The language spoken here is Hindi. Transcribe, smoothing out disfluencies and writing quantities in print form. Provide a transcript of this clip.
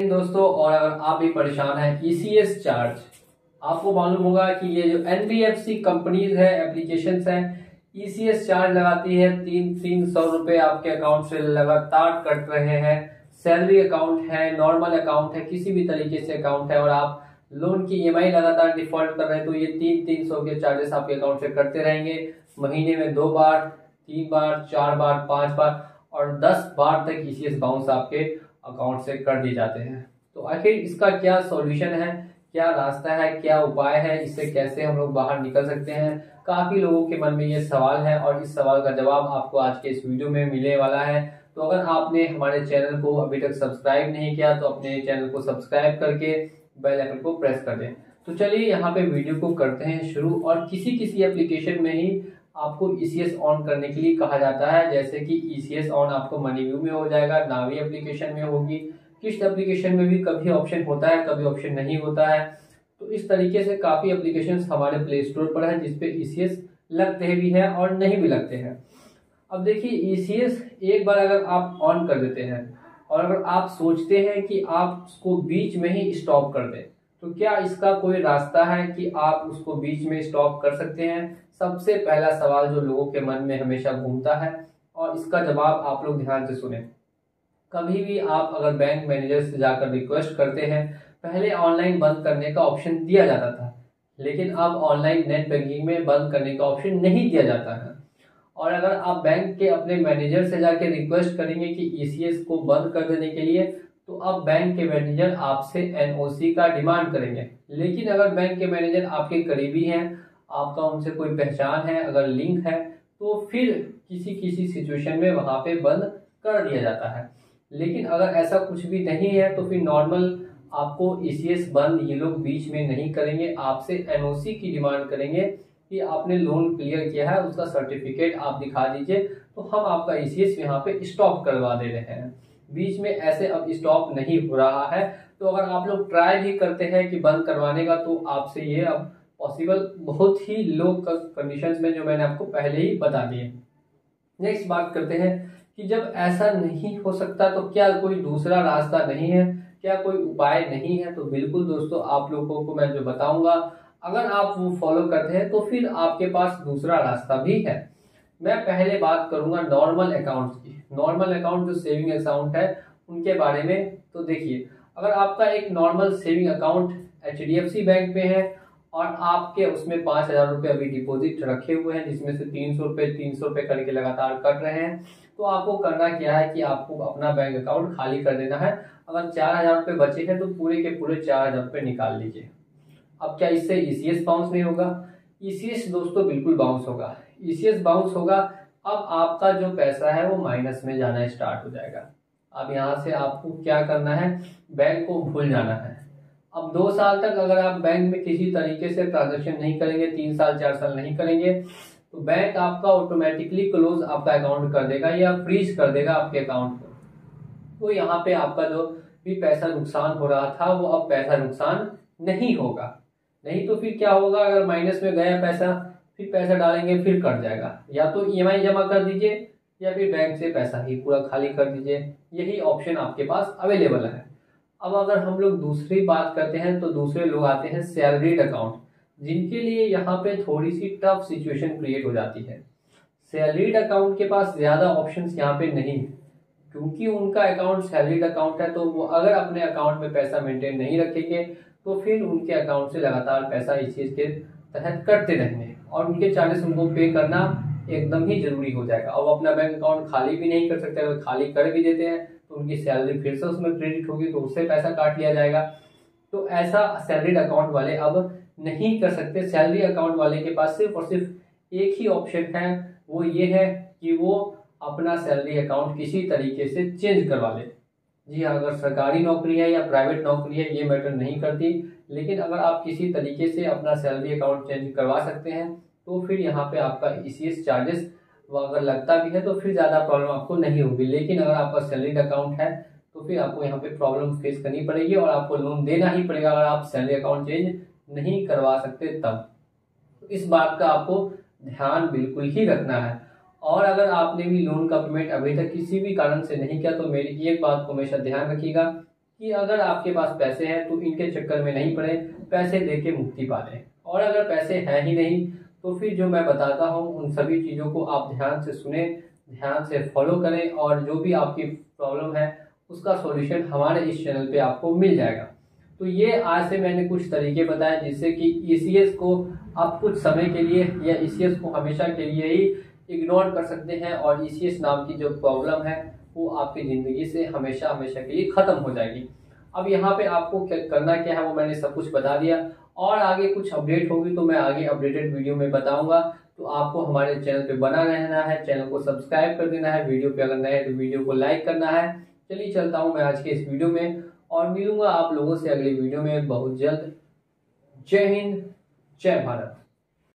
दोस्तों, और अगर आप भी परेशान हैं ईसीएस चार्ज, आपको मालूम होगा कि ये जो एनबीएफसी कंपनीज है, एप्लीकेशंस हैं, ईसीएस चार्ज लगाती है। 300 रुपए आपके अकाउंट से लगातार कट रहे हैं। सैलरी अकाउंट है, नॉर्मल अकाउंट है, किसी भी तरीके से अकाउंट है और आप लोन की ईएमआई लगातार डिफॉल्ट कर रहे हैं, तो ये 300 के चार्जेस आपके अकाउंट से कटते रहेंगे। महीने में 2 बार, 3 बार, 4 बार, 5 बार और 10 बार तक ईसीएस बाउंस आपके अकाउंट से कर दिए जाते हैं। तो आखिर इसका क्या सॉल्यूशन है, क्या रास्ता है, क्या उपाय है, इससे कैसे हम लोग बाहर निकल सकते हैं? काफी लोगों के मन में ये सवाल है और इस सवाल का जवाब आपको आज के इस वीडियो में मिलने वाला है। तो अगर आपने हमारे चैनल को अभी तक सब्सक्राइब नहीं किया तो अपने चैनल को सब्सक्राइब करके बेल आइकन को प्रेस कर दें। तो चलिए यहाँ पे वीडियो को करते हैं शुरू। और किसी किसी एप्लीकेशन में ही आपको ईसीएस ऑन करने के लिए कहा जाता है, जैसे कि ईसीएस ऑन आपको मनीव्यू में हो जाएगा, नावी एप्लीकेशन में होगी, किस्त एप्लीकेशन में भी कभी ऑप्शन होता है, कभी ऑप्शन नहीं होता है। तो इस तरीके से काफी एप्लीकेशंस हमारे प्ले स्टोर पर है जिसपे ईसीएस लगते भी हैं और नहीं भी लगते हैं। अब देखिए, ईसीएस एक बार अगर आप ऑन कर देते हैं और अगर आप सोचते हैं कि आप उसको बीच में ही स्टॉप कर दें, तो क्या इसका कोई रास्ता है कि आप उसको बीच में स्टॉप कर सकते हैं? सबसे पहला सवाल जो लोगों के मन में हमेशा घूमता है और इसका जवाब आप लोग ध्यान से सुने। कभी भी आप अगर बैंक मैनेजर से जाकर रिक्वेस्ट करते हैं, पहले ऑनलाइन बंद करने का ऑप्शन दिया जाता था, लेकिन अब ऑनलाइन नेट बैंकिंग में बंद करने का ऑप्शन नहीं दिया जाता है। और अगर आप बैंक के अपने मैनेजर से जाके रिक्वेस्ट करेंगे कि ईसीएस को बंद कर देने के लिए, तो अब बैंक के मैनेजर आपसे एनओसी का डिमांड करेंगे। लेकिन अगर बैंक के मैनेजर आपके करीबी हैं, आपका उनसे कोई पहचान है, अगर लिंक है, तो फिर किसी किसी सिचुएशन में वहां पे बंद कर दिया जाता है। लेकिन अगर ऐसा कुछ भी नहीं है तो फिर नॉर्मल आपको ईसीएस बंद ये लोग बीच में नहीं करेंगे, आपसे एनओसी की डिमांड करेंगे कि आपने लोन क्लियर किया है, उसका सर्टिफिकेट आप दिखा दीजिए, तो हम आपका ईसीएस यहाँ पे स्टॉप करवा दे रहे हैं। बीच में ऐसे अब स्टॉप नहीं हो रहा है। तो अगर आप लोग ट्राई भी करते हैं कि बंद करवाने का, तो आपसे ये अब पॉसिबल बहुत ही लो कंडीशंस में, जो मैंने आपको पहले ही बता दिए। नेक्स्ट बात करते हैं कि जब ऐसा नहीं हो सकता तो क्या कोई दूसरा रास्ता नहीं है, क्या कोई उपाय नहीं है? तो बिल्कुल दोस्तों, आप लोगों को मैं जो बताऊंगा, अगर आप वो फॉलो करते हैं तो फिर आपके पास दूसरा रास्ता भी है। मैं पहले बात करूंगा नॉर्मल अकाउंट की। नॉर्मल अकाउंट जो सेविंग अकाउंट है उनके बारे में। तो देखिए, अगर आपका एक normal saving account HDFC bank में है और आपके उसमें 5,000 रुपये अभी डिपॉजिट रखे हुए हैं, जिसमें से 300 रुपये करके लगातार कट रहे हैं, तो आपको करना क्या है कि आपको अपना बैंक अकाउंट खाली कर देना है। अगर 4,000 रुपये बचे हैं तो पूरे के पूरे 4,000 रुपये निकाल लीजिए। अब क्या इससे ईसीएस बाउंस नहीं होगा? ईसीएस दोस्तों बिल्कुल बाउंस होगा। ईसीएस बाउंस होगा। अब आपका जो पैसा है वो माइनस में जाना स्टार्ट हो जाएगा। अब यहाँ से आपको क्या करना है, बैंक को भूल जाना है। अब 2 साल तक अगर आप बैंक में किसी तरीके से ट्रांजेक्शन नहीं करेंगे, 3 साल 4 साल नहीं करेंगे, तो बैंक आपका ऑटोमेटिकली क्लोज आपका अकाउंट कर देगा या फ्रीज कर देगा आपके अकाउंट को। तो यहाँ पे आपका जो भी पैसा नुकसान हो रहा था वो अब पैसा नुकसान नहीं होगा। नहीं तो फिर क्या होगा, अगर माइनस में गया पैसा, फिर पैसा डालेंगे फिर कट जाएगा। या तो ईएमआई जमा कर दीजिए या फिर बैंक से पैसा ही पूरा खाली कर दीजिए। यही ऑप्शन आपके पास अवेलेबल है। अब अगर हम लोग दूसरी बात करते हैं तो दूसरे लोग आते हैं सैलरीड अकाउंट, जिनके लिए यहाँ पे थोड़ी सी टफ सिचुएशन क्रिएट हो जाती है। सैलरीड अकाउंट के पास ज्यादा ऑप्शंस यहाँ पे नहीं है, क्योंकि उनका अकाउंट सैलरीड अकाउंट है। तो वो अगर अपने अकाउंट में पैसा मेंटेन नहीं रखेंगे तो फिर उनके अकाउंट से लगातार पैसा इस चीज के तहत कटते रहेंगे और उनके चार्जेस उनको पे करना एकदम ही जरूरी हो जाएगा। और वो अपना बैंक अकाउंट खाली भी नहीं कर सकते। अगर खाली कर भी देते हैं तो उनकी सैलरी फिर से उसमें क्रेडिट होगी, तो उससे पैसा काट लिया जाएगा। तो ऐसा सैलरीड अकाउंट वाले अब नहीं कर सकते। सैलरी अकाउंट वाले के पास सिर्फ और सिर्फ एक ही ऑप्शन है, वो ये है कि वो अपना सैलरी अकाउंट किसी तरीके से चेंज करवा ले। जी हाँ, अगर सरकारी नौकरी है या प्राइवेट नौकरी है ये मैटर नहीं करती, लेकिन अगर आप किसी तरीके से अपना सैलरी अकाउंट चेंज करवा सकते हैं तो फिर यहाँ पे आपका ईसीएस चार्जेस अगर लगता भी है तो फिर ज़्यादा प्रॉब्लम आपको नहीं होगी। लेकिन अगर आपका सैलरी अकाउंट है तो फिर आपको यहाँ पे प्रॉब्लम फेस करनी पड़ेगी और आपको लोन देना ही पड़ेगा अगर आप सैलरी अकाउंट चेंज नहीं करवा सकते तब। तो इस बात का आपको ध्यान बिल्कुल ही रखना है। और अगर आपने भी लोन का पेमेंट अभी तक किसी भी कारण से नहीं किया तो मेरी एक बात को हमेशा ध्यान रखिएगा कि अगर आपके पास पैसे हैं तो इनके चक्कर में नहीं पड़े, पैसे देके मुक्ति पा लें। और अगर पैसे हैं ही नहीं तो फिर जो मैं बताता हूँ उन सभी चीज़ों को आप ध्यान से सुने, ध्यान से फॉलो करें, और जो भी आपकी प्रॉब्लम है उसका सॉल्यूशन हमारे इस चैनल पे आपको मिल जाएगा। तो ये आज से मैंने कुछ तरीके बताए जिससे कि ईसीएस को आप कुछ समय के लिए या ईसीएस को हमेशा के लिए ही इग्नोर कर सकते हैं, और ईसीएस नाम की जो प्रॉब्लम है वो आपकी ज़िंदगी से हमेशा हमेशा के लिए ख़त्म हो जाएगी। अब यहाँ पे आपको करना क्या है वो मैंने सब कुछ बता दिया, और आगे कुछ अपडेट होगी तो मैं आगे अपडेटेड वीडियो में बताऊंगा। तो आपको हमारे चैनल पे बना रहना है, चैनल को सब्सक्राइब कर देना है, वीडियो पे अगर नए हैं तो वीडियो को लाइक करना है। चलिए चलता हूँ मैं आज के इस वीडियो में, और मिलूंगा आप लोगों से अगली वीडियो में बहुत जल्द। जय हिंद, जय भारत।